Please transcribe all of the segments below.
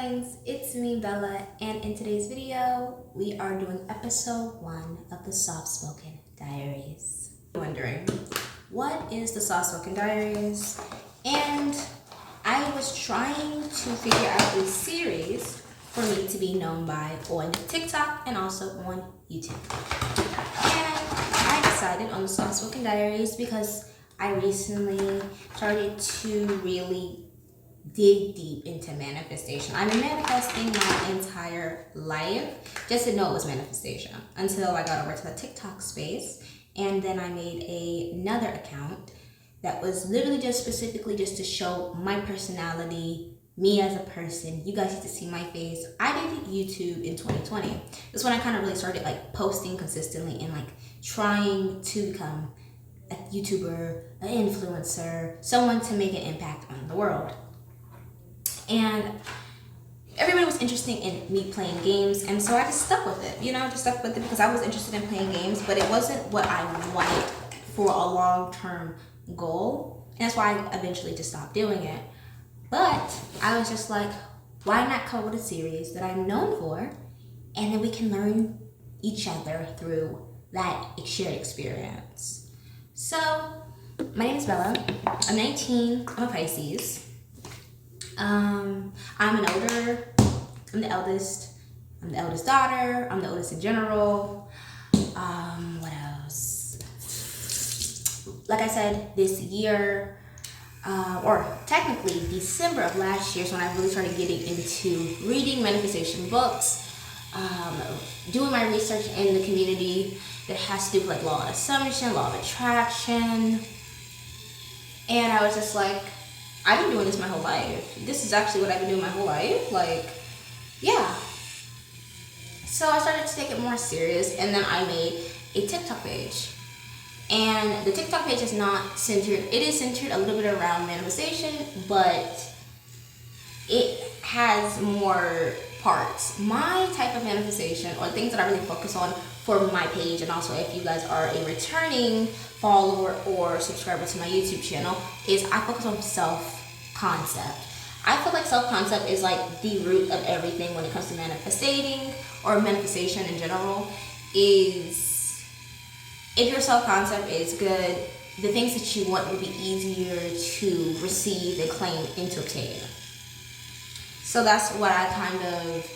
friends, it's me Bella, and in today's video we are doing episode 1 of the Soft Spoken Diaries. Wondering, what is the Soft Spoken Diaries? And I was trying to figure out a series for me to be known by on TikTok and also on YouTube. And I decided on the Soft Spoken Diaries because I recently started to really dig deep into manifestation. I've been manifesting my entire life, just didn't know it was manifestation until I got over to the TikTok space, and then I made another account that was literally just specifically just to show my personality, me as a person. You guys get to see my face. I did YouTube in 2020. That's when I kind of really started like posting consistently and like trying to become a YouTuber, an influencer, someone to make an impact on the world. And everybody was interested in me playing games, and so I just stuck with it, just stuck with it because I was interested in playing games, but it wasn't what I wanted for a long-term goal, and that's why I eventually just stopped doing it. But I was just like, why not come up with a series that I'm known for, and then we can learn each other through that shared experience. So, my name is Bella, I'm 19, I'm a Pisces. I'm the eldest daughter, I'm the oldest in general. What else? Like I said, this year, or technically December of last year is when I really started getting into reading manifestation books, doing my research in the community that has to do with like law of assumption, law of attraction, and I was just like, I've been doing this my whole life. This is actually what I've been doing my whole life. Yeah. So I started to take it more serious, and then I made a TikTok page. And the TikTok page is not centered, it is centered a little bit around manifestation, but it has more parts. My type of manifestation, or things that I really focus on for my page, and also if you guys are a returning follower or subscriber to my YouTube channel, is I focus on self-concept. I feel like self-concept is like the root of everything when it comes to manifesting or manifestation in general. Is if your self-concept is good, the things that you want will be easier to receive and claim and to obtain. So that's what I kind of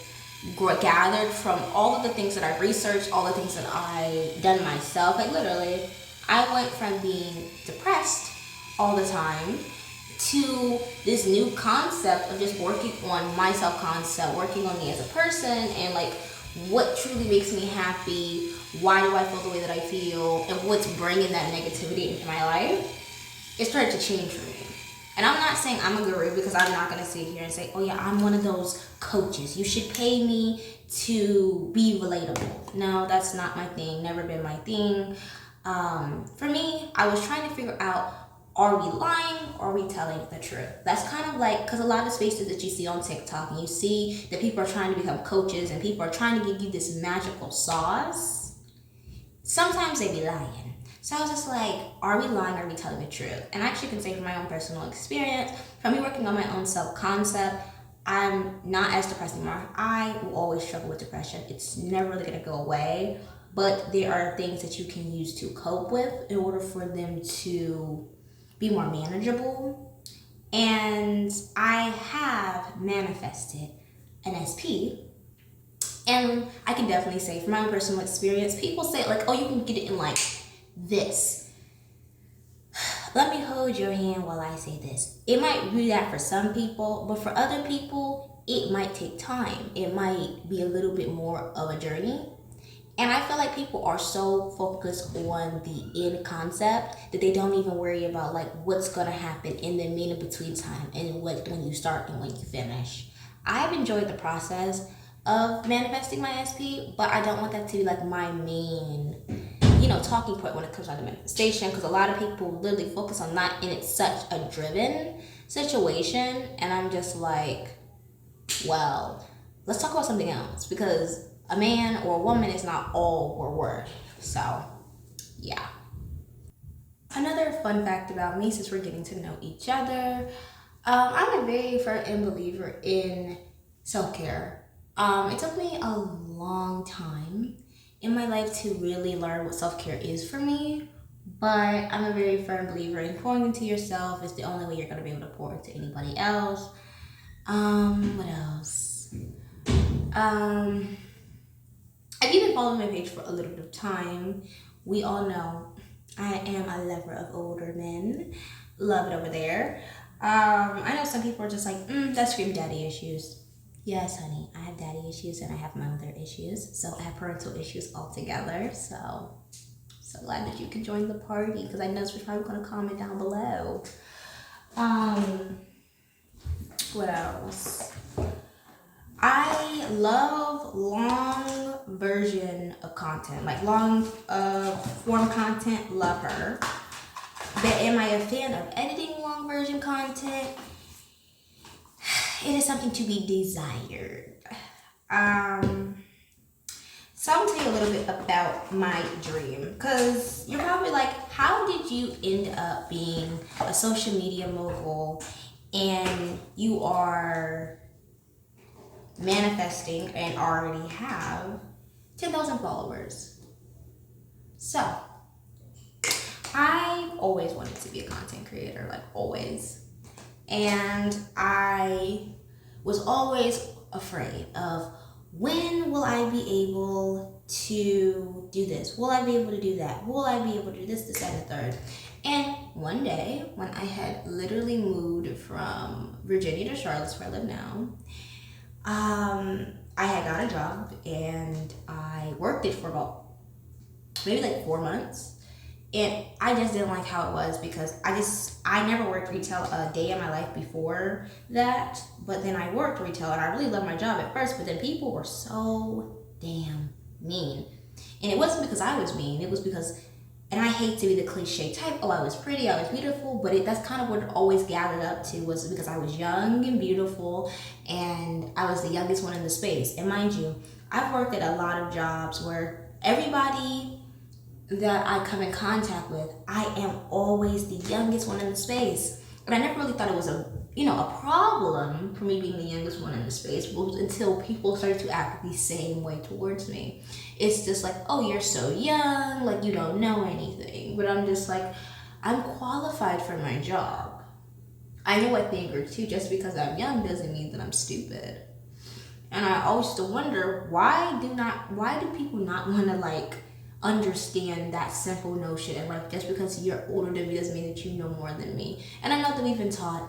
gathered from all of the things that I researched, all the things that I done myself. Like literally, I went from being depressed all the time to this new concept of just working on my self-concept, working on me as a person, and like what truly makes me happy, why do I feel the way that I feel, and what's bringing that negativity into my life. It started to change for me. And I'm not saying I'm a guru, because I'm not going to sit here and say, oh yeah, I'm one of those coaches. You should pay me to be relatable. No, that's not my thing. Never been my thing. For me, I was trying to figure out, are we lying or are we telling the truth? That's kind of like, because a lot of spaces that you see on TikTok, and you see that people are trying to become coaches and people are trying to give you this magical sauce, sometimes they be lying. So I was just like, are we lying or are we telling the truth? And I actually can say from my own personal experience, from me working on my own self-concept, I'm not as depressed anymore. I will always struggle with depression. It's never really gonna go away, but there are things that you can use to cope with in order for them to be more manageable. And I have manifested an SP, and I can definitely say from my own personal experience, people say like, oh, you can get it in like this. Let me hold your hand while I say this. It might be that for some people, but for other people, it might take time. It might be a little bit more of a journey. And I feel like people are so focused on the end concept that they don't even worry about like what's gonna happen in the in-between time, and what when you start and when you finish. I've enjoyed the process of manifesting my SP, but I don't want that to be like my main talking point when it comes down to manifestation, because a lot of people literally focus on that, and it's such a driven situation, and I'm just like, well, let's talk about something else, because a man or a woman is not all we're worth. So yeah. Another fun fact about me, since we're getting to know each other, I'm a very firm believer in Self-care. It took me a long time in my life to really learn what self-care is for me, but I'm a very firm believer in pouring into yourself is the only way you're going to be able to pour into anybody else. What else? Um, if you've been following my page for a little bit of time, we all know I am a lover of older men. Love it over there. I know some people are just like, that's scream daddy issues. Yes, honey, I have daddy issues and I have mother issues. So I have parental issues altogether. So glad that you could join the party because I know you're probably going to comment down below. What else? I love long version of content, like long form content, love her. But am I a fan of editing long version content? It is something to be desired. So I'm gonna tell you a little bit about my dream, because you're probably like, how did you end up being a social media mogul and you are manifesting and already have 10,000 followers? So I've always wanted to be a content creator, like always. And I was always afraid of, when will I be able to do this? Will I be able to do that? Will I be able to do this, and the third? And one day, when I had literally moved from Virginia to Charlotte, where I live now, I had got a job and I worked it for about maybe like 4 months. And I just didn't like how it was because I never worked retail a day in my life before that. But then I worked retail and I really loved my job at first, but then people were so damn mean. And it wasn't because I was mean, it was because, and I hate to be the cliche type, oh, I was pretty, I was beautiful, but that's kind of what it always gathered up to, was because I was young and beautiful and I was the youngest one in the space. And mind you, I've worked at a lot of jobs where everybody that I come in contact with, I am always the youngest one in the space. And I never really thought it was a problem for me being the youngest one in the space until people started to act the same way towards me. It's just like, oh, you're so young, like you don't know anything. But I'm just like, I'm qualified for my job. I know I think too, just because I'm young doesn't mean that I'm stupid. And I always used to wonder, why do people not want to like understand that simple notion, and like, just because you're older than me doesn't mean that you know more than me. And I know that we've been taught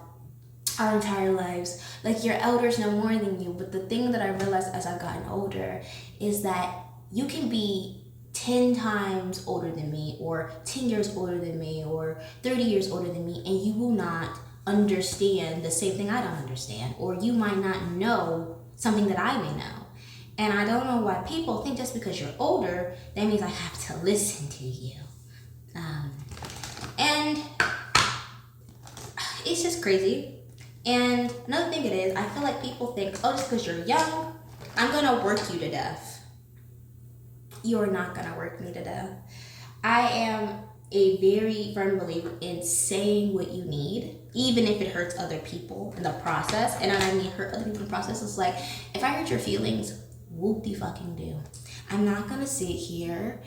our entire lives, like, your elders know more than you, but the thing that I realized as I've gotten older is that you can be 10 times older than me, or 10 years older than me, or 30 years older than me, and you will not understand the same thing I don't understand, or you might not know something that I may know. And I don't know why people think just because you're older, that means I have to listen to you. And it's just crazy. And another thing it is, I feel like people think, oh, just because you're young, I'm gonna work you to death. You're not gonna work me to death. I am a very firm believer in saying what you need, even if it hurts other people in the process. And when I mean hurt other people in the process, it's like, if I hurt your feelings, whoop-de-fucking-do. I'm not gonna sit here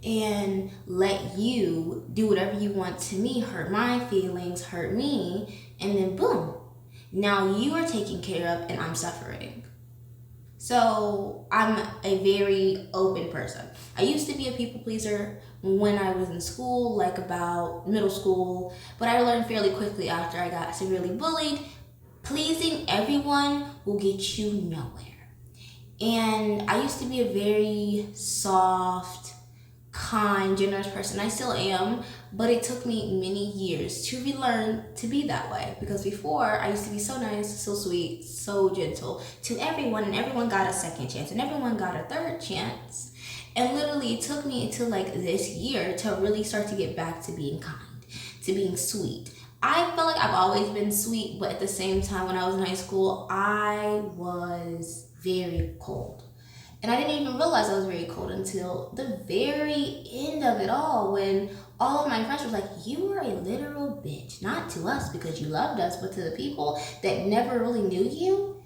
and let you do whatever you want to me, hurt my feelings, hurt me, and then boom, now you are taken care of and I'm suffering. So I'm a very open person. I used to be a people pleaser when I was in school, like about middle school, but I learned fairly quickly after I got severely bullied, pleasing everyone will get you nowhere. And I used to be a very soft, kind, generous person. I still am, but it took me many years to relearn to be that way. Because before, I used to be so nice, so sweet, so gentle to everyone, and everyone got a second chance, and everyone got a third chance. And literally, it took me until like this year to really start to get back to being kind, to being sweet. I felt like I've always been sweet, but at the same time, when I was in high school, I was very cold. And I didn't even realize I was very cold until the very end of it all, when all of my friends were like, you were a literal bitch. Not to us because you loved us, but to the people that never really knew you,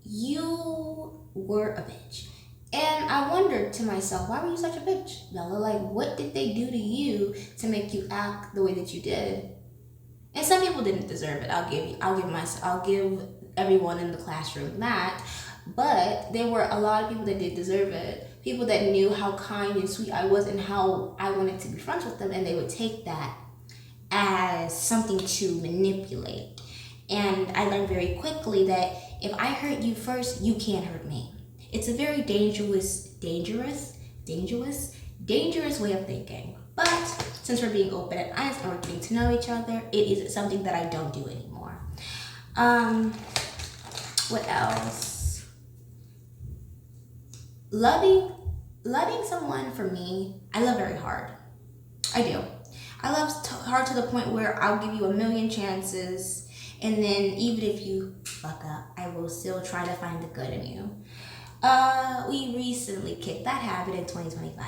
you were a bitch. And I wondered to myself, why were you such a bitch, Bella? Like, what did they do to you to make you act the way that you did? And some people didn't deserve it. I'll give everyone in the classroom that. But there were a lot of people that did deserve it. People that knew how kind and sweet I was and how I wanted to be friends with them, and they would take that as something to manipulate. And I learned very quickly that if I hurt you first, you can't hurt me. It's a very dangerous way of thinking. But since we're being open and honest and we're getting to know each other, it is something that I don't do anymore. What else? Loving someone, for me, I love very hard. I do. I love hard to the point where I'll give you a million chances, and then even if you fuck up, I will still try to find the good in you. We recently kicked that habit in 2025.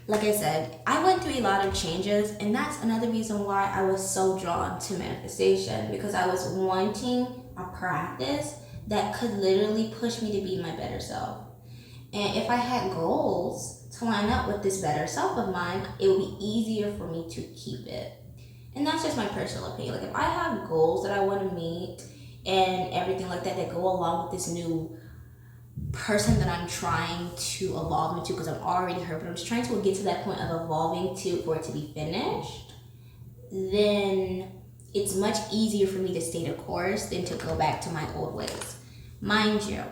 Like I said, I went through a lot of changes, and that's another reason why I was so drawn to manifestation, because I was wanting a practice that could literally push me to be my better self. And if I had goals to line up with this better self of mine, it would be easier for me to keep it. And that's just my personal opinion. Like, if I have goals that I want to meet and everything like that go along with this new person that I'm trying to evolve into, because I'm already her, but I'm just trying to get to that point of evolving for it to be finished, then it's much easier for me to stay the course than to go back to my old ways. Mind you,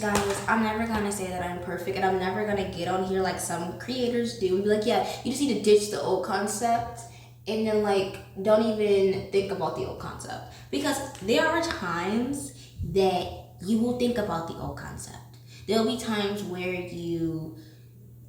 guys, I'm never gonna say that I'm perfect, and I'm never gonna get on here like some creators do and be like, yeah, you just need to ditch the old concept and then like don't even think about the old concept, because there are times that you will think about the old concept. There'll be times where you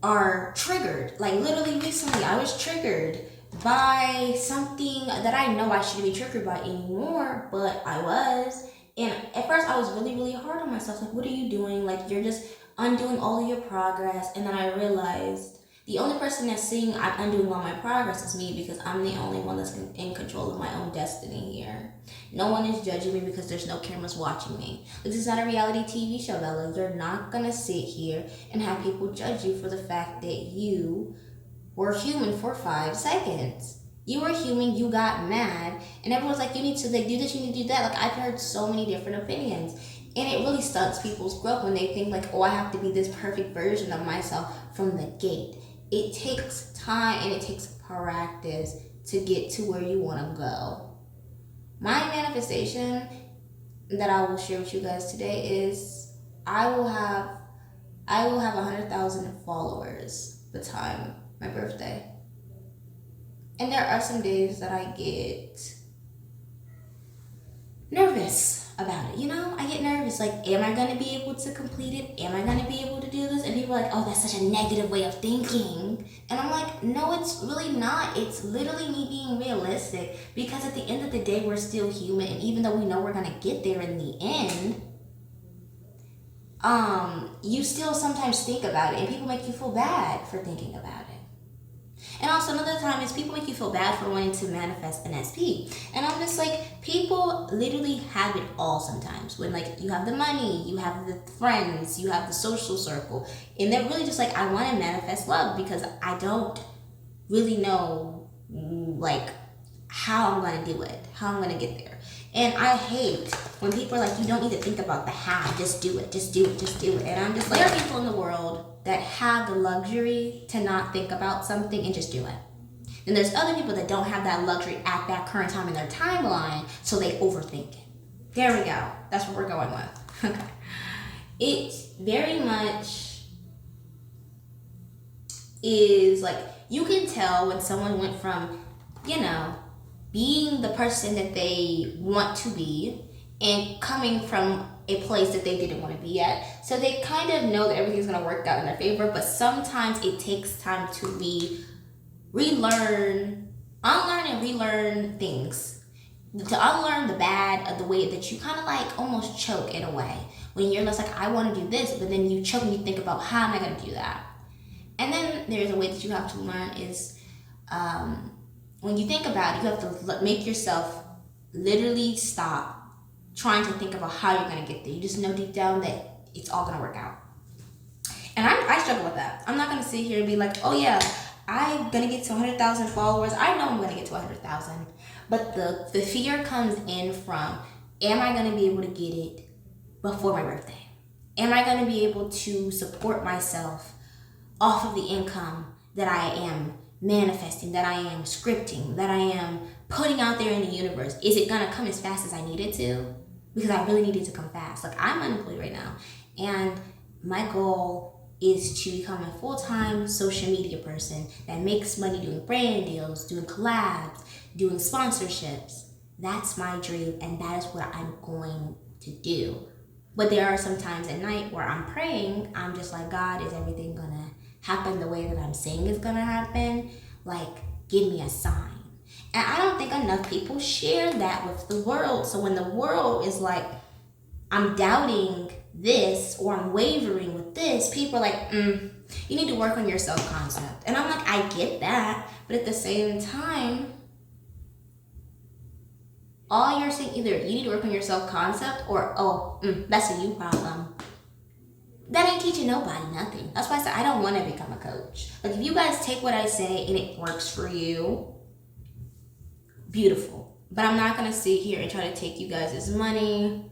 are triggered. Like, literally recently, I was triggered by something that I know I shouldn't be triggered by anymore, but I was. And at first, I was really, really hard on myself. Like, what are you doing? Like, you're just undoing all of your progress. And then I realized the only person that's seeing I'm undoing all my progress is me, because I'm the only one that's in control of my own destiny here. No one is judging me because there's no cameras watching me. This is not a reality TV show, Bella. You're not gonna sit here and have people judge you for the fact that you were human for 5 seconds. You were human, you got mad, and everyone's like, you need to like do this, you need to do that. Like, I've heard so many different opinions. And it really stunts people's growth when they think like, oh, I have to be this perfect version of myself from the gate. It takes time and it takes practice to get to where you want to go. My manifestation that I will share with you guys today is I will have 100,000 followers by the time my birthday. And there are some days that I get nervous about it, you know? I get nervous, like, am I gonna be able to complete it? Am I gonna be able to do this? And people are like, oh, that's such a negative way of thinking. And I'm like, no, it's really not. It's literally me being realistic, because at the end of the day, we're still human, and even though we know we're gonna get there in the end, you still sometimes think about it, and people make you feel bad for thinking about it. And also another time is people make you feel bad for wanting to manifest an SP. And I'm just like, people literally have it all sometimes. When like you have the money, you have the friends, you have the social circle. And they're really just like, I want to manifest love because I don't really know like how I'm going to do it, how I'm going to get there. And I hate when people are like, you don't need to think about the how, just do it, just do it, just do it. And I'm just like, there are people in the world that have the luxury to not think about something and just do it. Then there's other people that don't have that luxury at that current time in their timeline, so they overthink it. There we go. That's what we're going with. Okay. It very much is like, you can tell when someone went from, being the person that they want to be and coming from a place that they didn't want to be at. So they kind of know that everything's going to work out in their favor, but sometimes it takes time to unlearn and relearn things. To unlearn the bad of the way that you kind of like almost choke in a way. When you're just like, I want to do this, but then you choke and you think about, how am I going to do that? And then there's a way that you have to learn is, when you think about it, you have to make yourself literally stop trying to think about how you're gonna get there. You just know deep down that it's all gonna work out. And I struggle with that. I'm not gonna sit here and be like, oh yeah, I'm gonna get to 100,000 followers. I know I'm gonna get to 100,000. But the fear comes in from, am I gonna be able to get it before my birthday? Am I gonna be able to support myself off of the income that I am manifesting, that I am scripting, that I am putting out there in the universe? Is it gonna come as fast as I need it to? Because I really need it to come fast. Like, I'm unemployed right now, and my goal is to become a full-time social media person that makes money doing brand deals, doing collabs, doing sponsorships. That's my dream, and that is what I'm going to do. But there are some times at night where I'm praying, I'm just like, God, is everything gonna happen the way that I'm saying it's gonna happen? Like, give me a sign. And I don't think enough people share that with the world. So when the world is like, I'm doubting this or I'm wavering with this, people are like, you need to work on your self-concept. And I'm like, I get that, but at the same time, all you're saying, either you need to work on your self-concept or, that's a you problem. That ain't teaching nobody nothing. That's why I said I don't want to become a coach. Like, if you guys take what I say and it works for you, beautiful. But I'm not going to sit here and try to take you guys' money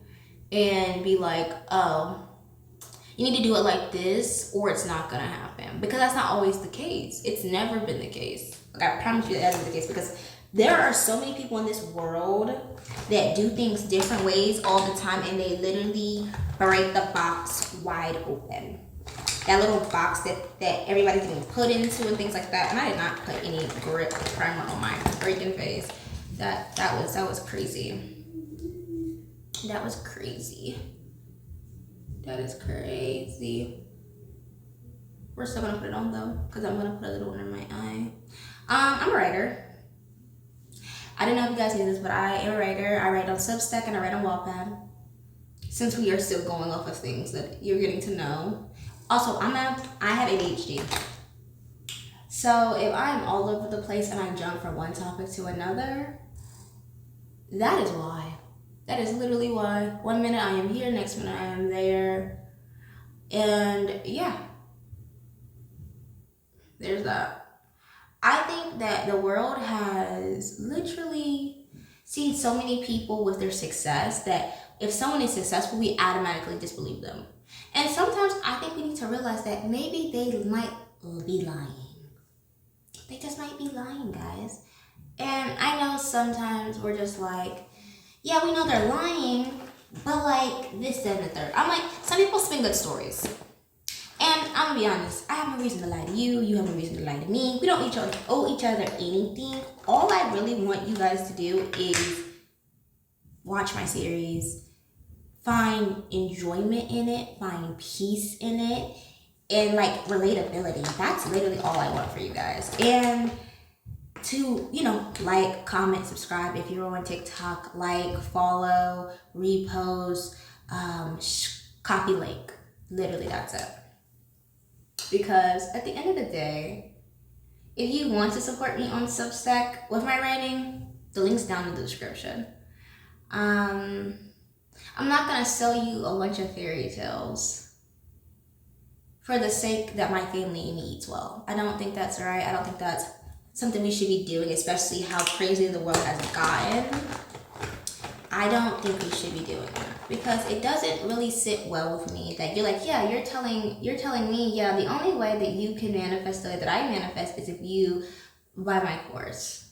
and be like, oh, you need to do it like this or it's not gonna happen. Because that's not always the case. It's never been the case. Like, I promise you that isn't the case, because there are so many people in this world that do things different ways all the time, and they literally break the box wide open. That little box that everybody's getting put into and things like that. And I did not put any grip primer on my freaking face. That was crazy. That was crazy. That is crazy. We're still gonna put it on though, because I'm gonna put a little one in my eye. I'm a writer. I don't know if you guys knew this, but I am a writer. I write on Substack and I write on WATTPAD. Since we are still going off of things that you're getting to know. Also, I have ADHD. So if I'm all over the place and I jump from one topic to another, that is why. That is literally why. One minute I am here, next minute I am there. And yeah, there's that. I think that the world has literally seen so many people with their success that if someone is successful, we automatically disbelieve them. And sometimes I think we need to realize that maybe they might be lying. They just might be lying, guys. And I know sometimes we're just like, yeah, we know they're lying, but like this, that, and the third. I'm like, some people spin good stories. And I'm gonna be honest, I have no reason to lie to you, you have no reason to lie to me. We don't owe each other anything. All I really want you guys to do is watch my series, find enjoyment in it, find peace in it, and like relatability. That's literally all I want for you guys. And to, like, comment, subscribe. If you're on TikTok, like, follow, repost, copy link. Literally, that's it. Because at the end of the day, if you want to support me on Substack with my writing, the link's down in the description. I'm not gonna sell you a bunch of fairy tales for the sake that my family and me eats well. I don't think that's right. I don't think that's something we should be doing, especially how crazy the world has gotten. I don't think we should be doing that, because it doesn't really sit well with me that you're like, yeah, you're telling me, yeah, the only way that you can manifest the way that I manifest is if you buy my course.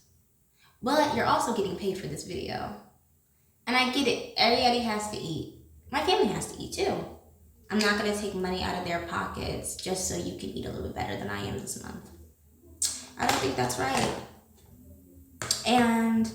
But you're also getting paid for this video. And I get it. Everybody has to eat. My family has to eat too. I'm not going to take money out of their pockets just so you can eat a little bit better than I am this month. I don't think that's right. And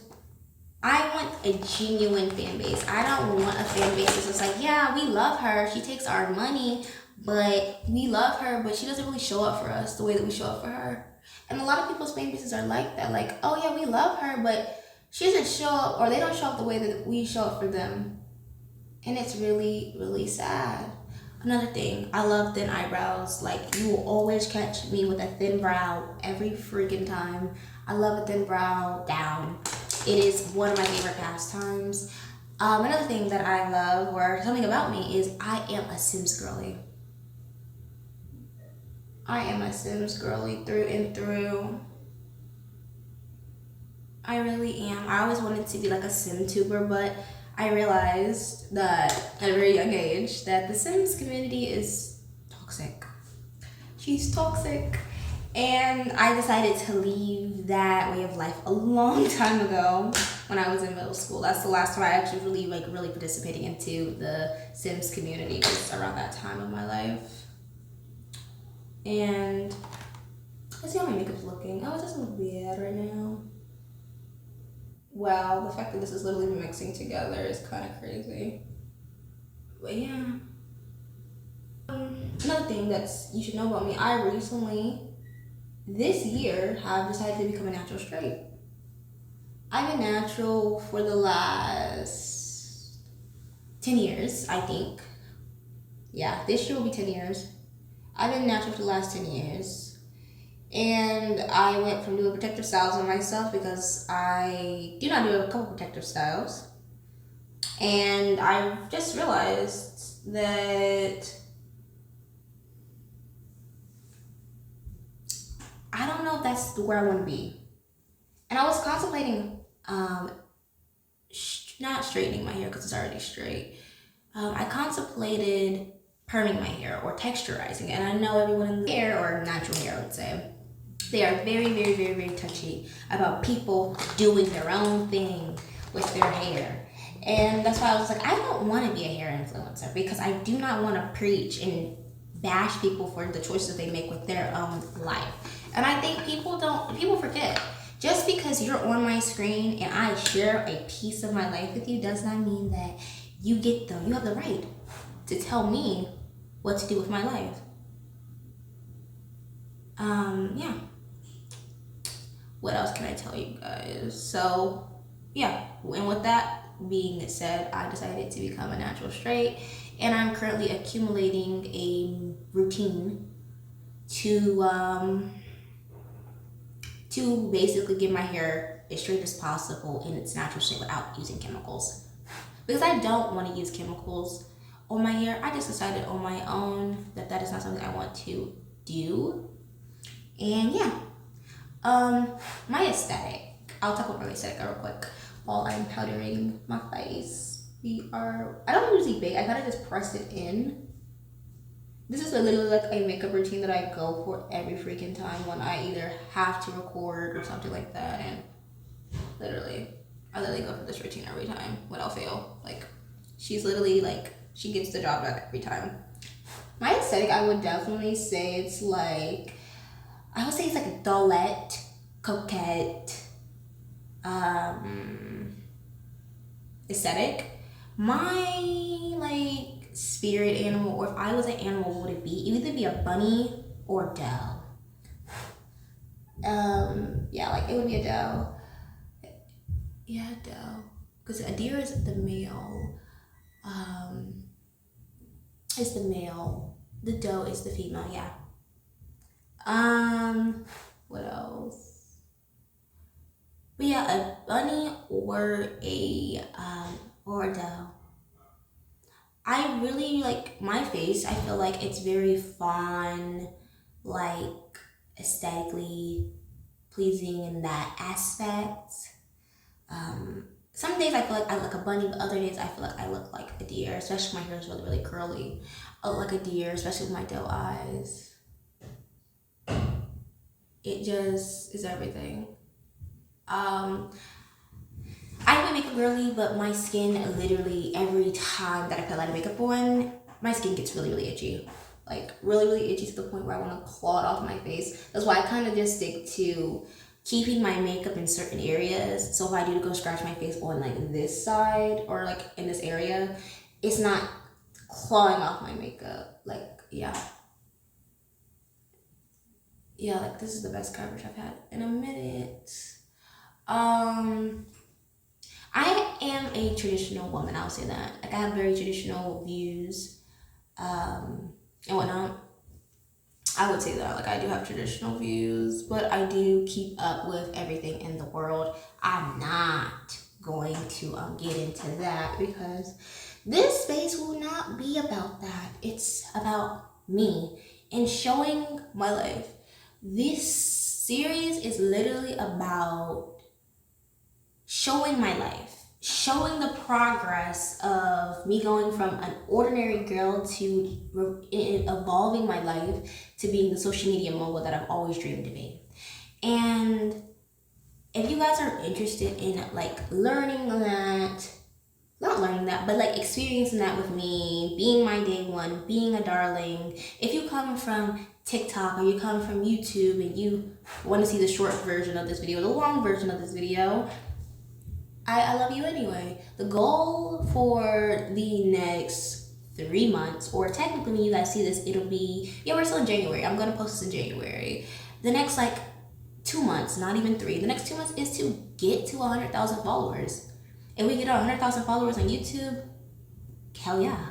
I want a genuine fan base. I don't want a fan base that's just like, yeah, we love her. She takes our money, but we love her, but she doesn't really show up for us the way that we show up for her. And a lot of people's fan bases are like that. Like, oh yeah, we love her, but she doesn't show up, or they don't show up the way that we show up for them. And it's really, really sad. Another thing, I love thin eyebrows. Like, you will always catch me with a thin brow every freaking time. I love a thin brow down. It is one of my favorite pastimes. Another thing that I love, or something about me, is I am a Sims girly. I am a Sims girly through and through. I really am. I always wanted to be like a Sim tuber, but I realized that at a very young age that the Sims community is toxic. She's toxic. And I decided to leave that way of life a long time ago when I was in middle school. That's the last time I actually really participating into the Sims community, was around that time of my life. And let's see how my makeup's looking. Oh, it doesn't look bad right now. Wow, the fact that this is literally mixing together is kind of crazy. But yeah. Another thing that's you should know about me, I recently, this year, have decided to become a natural straight. I've been natural for the last 10 years, I think. Yeah, this year will be 10 years. I've been natural for the last 10 years. And I went from doing protective styles on myself, because I do not do a couple protective styles. And I just realized that I don't know if that's where I want to be. And I was contemplating not straightening my hair because it's already straight. I contemplated perming my hair or texturizing it. And I know everyone in the hair, or natural hair, let's say, they are very touchy about people doing their own thing with their hair. And that's why I was like, I don't want to be a hair influencer, because I do not want to preach and bash people for the choices they make with their own life. And I think people forget. Just because you're on my screen and I share a piece of my life with you does not mean that you have the right to tell me what to do with my life. Yeah. What else can I tell you guys? So, yeah. And with that being said, I decided to become a natural straight, and I'm currently accumulating a routine to basically get my hair as straight as possible in its natural shape without using chemicals. Because I don't want to use chemicals on my hair. I just decided on my own that is not something I want to do. And yeah. My aesthetic. I'll talk about my aesthetic real quick while I'm powdering my face. I don't usually bake. I kind of just press it in. This is literally like a makeup routine that I go for every freaking time when I either have to record or something like that. And I literally go for this routine every time without fail. Like, she's literally like, she gets the job done every time. My aesthetic, I would definitely say it's like, I would say it's like a dollette, coquette, aesthetic. My like spirit animal, or if I was an animal, what would it be? It would either be a bunny or a doe. Yeah, like it would be a doe. Yeah, doe. Because a deer is the male. Is the male. The doe is the female. Yeah. What else? But yeah, a bunny or a doe. I really like my face. I feel like it's very fun, like aesthetically pleasing in that aspect. Some days I feel like I look like a bunny, but other days I feel like I look like a deer, especially my hair is really curly. I look like a deer, especially with my doe eyes. It just is everything. I have a makeup girly, but my skin literally every time that I put a lot of makeup on, my skin gets really itchy. Like really itchy to the point where I want to claw it off my face. That's why I kind of just stick to keeping my makeup in certain areas. So if I do go scratch my face on like this side or like in this area, it's not clawing off my makeup. Like, yeah. Yeah, like this is the best coverage I've had in a minute. I am a traditional woman, I'll say that. Like I have very traditional views, and whatnot. I would say that. Like I do have traditional views, but I do keep up with everything in the world. I'm not going to get into that because this space will not be about that. It's about me and showing my life. This series is literally about showing my life, showing the progress of me going from an ordinary girl to evolving my life to being the social media mogul that I've always dreamed to be. And if you guys are interested in like learning that, not learning that, but like experiencing that with me, being my day one, being a darling, if you come from TikTok or you come from YouTube and you want to see the short version of this video, the long version of this video, I love you anyway. The goal for the next 3 months, or technically when you guys see this, it'll be, yeah, we're still in January. I'm going to post this in January. The next like 2 months, not even 3. The next 2 months is to get to 100,000 followers. If we get 100,000 followers on YouTube, hell yeah.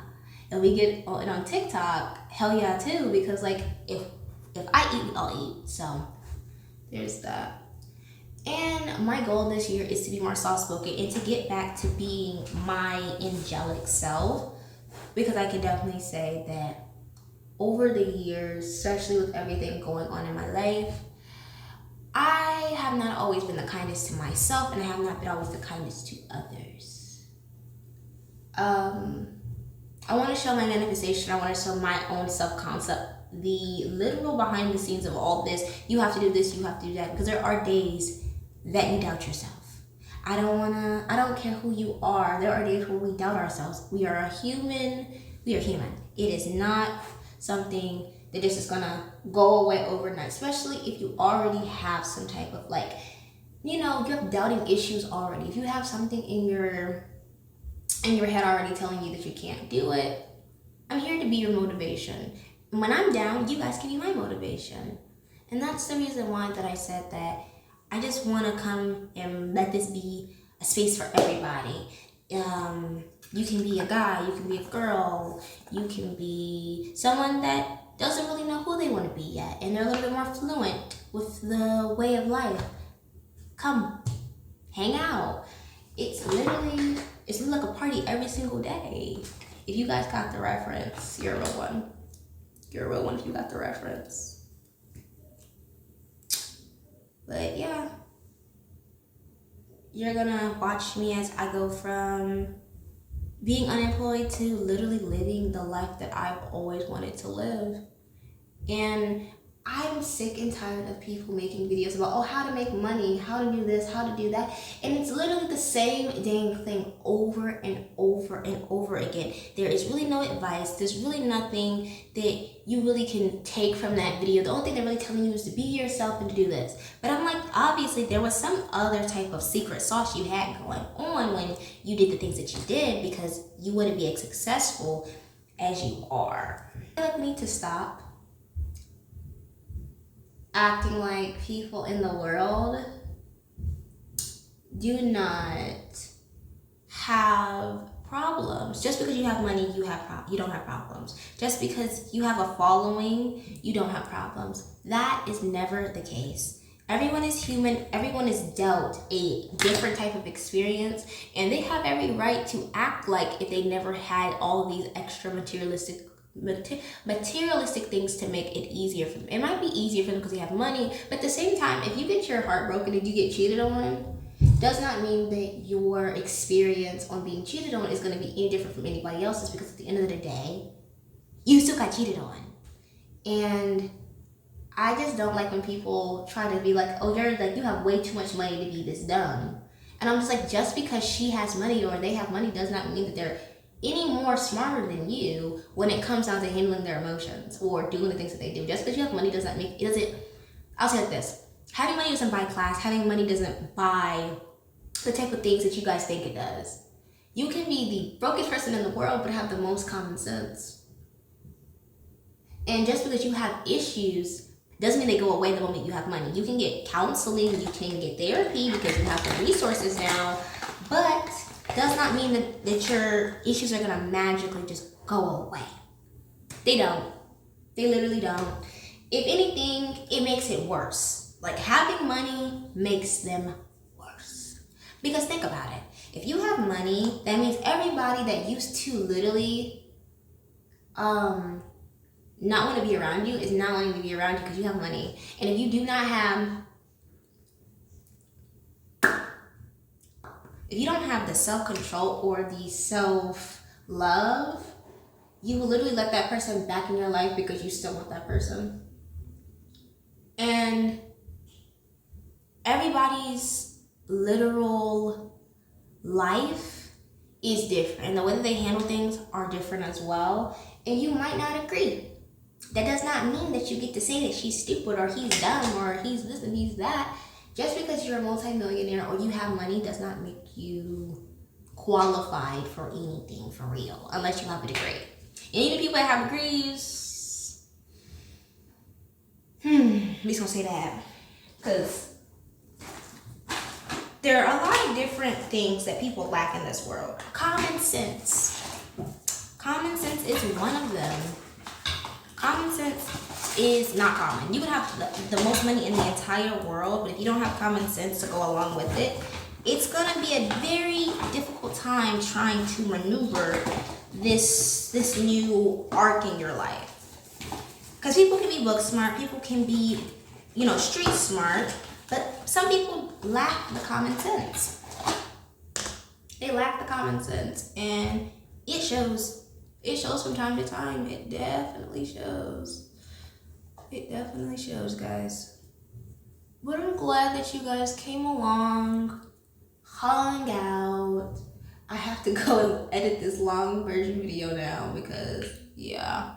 If we get it on TikTok, hell yeah too. Because like if I eat, I'll eat. So there's that. And my goal this year is to be more soft-spoken and to get back to being my angelic self. Because I can definitely say that over the years, especially with everything going on in my life, I have not always been the kindest to myself, and I have not been always the kindest to others. I want to show my manifestation. I want to show my own self-concept, the literal behind the scenes of all this. You have to do this, you have to do that, because there are days that you doubt yourself. I don't care who you are. There are days where we doubt ourselves. We are human. We are human. It is not something that this is gonna go away overnight, especially if you already have some type of like, you have doubting issues already. If you have something in your head already telling you that you can't do it, I'm here to be your motivation. And when I'm down, you guys can be my motivation. And that's the reason why that I said that I just want to come and let this be a space for everybody. You can be a guy, you can be a girl, you can be someone that doesn't really know who they want to be yet, and they're a little bit more fluent with the way of life. Come, hang out. It's literally like a party every single day. If you guys got the reference, you're a real one. You're a real one if you got the reference. But yeah, you're gonna watch me as I go from being unemployed to literally living the life that I've always wanted to live. And I'm sick and tired of people making videos about, how to make money, how to do this, how to do that. And it's literally the same dang thing over and over and over again. There is really no advice. There's really nothing that you really can take from that video. The only thing they're really telling you is to be yourself and to do this. But I'm like, obviously there was some other type of secret sauce you had going on when you did the things that you did, because you wouldn't be as successful as you are. I need to stop acting like people in the world do not have problems. Just because you have money, you don't have problems. Just because you have a following, you don't have problems. That is never the case. Everyone is human. Everyone is dealt a different type of experience, and they have every right to act like if they never had all these extra materialistic things to make it easier for them. It might be easier for them because they have money, but at the same time, if you get your heart broken and you get cheated on, does not mean that your experience on being cheated on is going to be any different from anybody else's, because at the end of the day, you still got cheated on. And I just don't like when people try to be like, you have way too much money to be this dumb. And I'm just like, just because she has money or they have money does not mean that they're any more smarter than you when it comes down to handling their emotions or doing the things that they do. Just because you have money does not make, I'll say it like this. Having money doesn't buy class. Having money doesn't buy the type of things that you guys think it does. You can be the brokest person in the world but have the most common sense. And just because you have issues doesn't mean they go away the moment you have money. You can get counseling, you can get therapy because you have the resources now, but does not mean that your issues are going to magically just go away. They don't. They literally don't. If anything, it makes it worse. Like, having money makes them worse. Because think about it. If you have money, that means everybody that used to literally not want to be around you is not wanting to be around you because you have money. And if you do not have, if you don't have the self-control or the self-love, you will literally let that person back in your life because you still want that person. And everybody's literal life is different, and the way that they handle things are different as well. And you might not agree. That does not mean that you get to say that she's stupid or he's dumb or he's this and he's that. Just because you're a multimillionaire or you have money does not make you qualified for anything for real, unless you have a degree. And even people that have degrees, we just gonna say that, because there are a lot of different things that people lack in this world. Common sense. Common sense is one of them. Common sense is not common. You can have the most money in the entire world, but if you don't have common sense to go along with it, it's gonna be a very difficult time trying to maneuver this new arc in your life. Because people can be book smart, people can be, street smart, but some people lack the common sense. They lack the common sense, and it shows. It shows from time to time. It definitely shows. It definitely shows, guys. But I'm glad that you guys came along, hung out. I have to go and edit this long version video now because, yeah.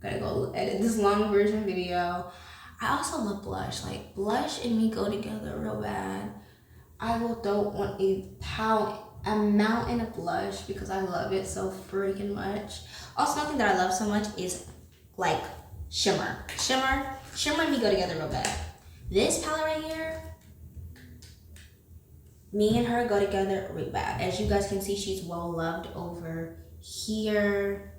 Gotta go edit this long version video. I also love blush. Like, blush and me go together real bad. I will throw on a mountain of blush because I love it so freaking much. Also, something that I love so much is like shimmer. Shimmer and me go together real bad. This palette right here, me and her go together real bad. As you guys can see, she's well loved over here.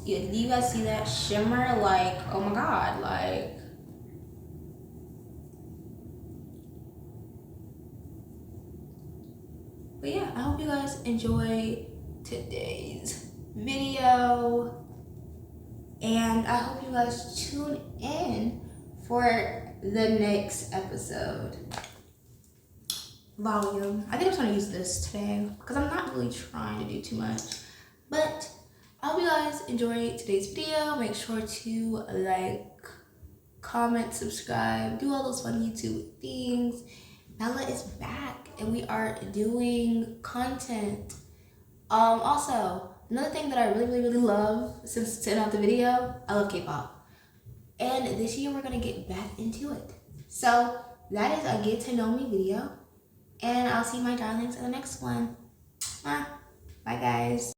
Yeah, do you guys see that shimmer? Like, oh my god, like. But yeah, I hope you guys enjoy today's video. And I hope you guys tune in for the next episode. Volume. I think I'm trying to use this today because I'm not really trying to do too much. But I hope you guys enjoy today's video. Make sure to like, comment, subscribe, do all those fun YouTube things. Bella is back and we are doing content. Also, another thing that I really love since to end off the video, I love K-pop. And this year we're gonna get back into it. So that is a get to know me video. And I'll see my darlings in the next one. Bye guys.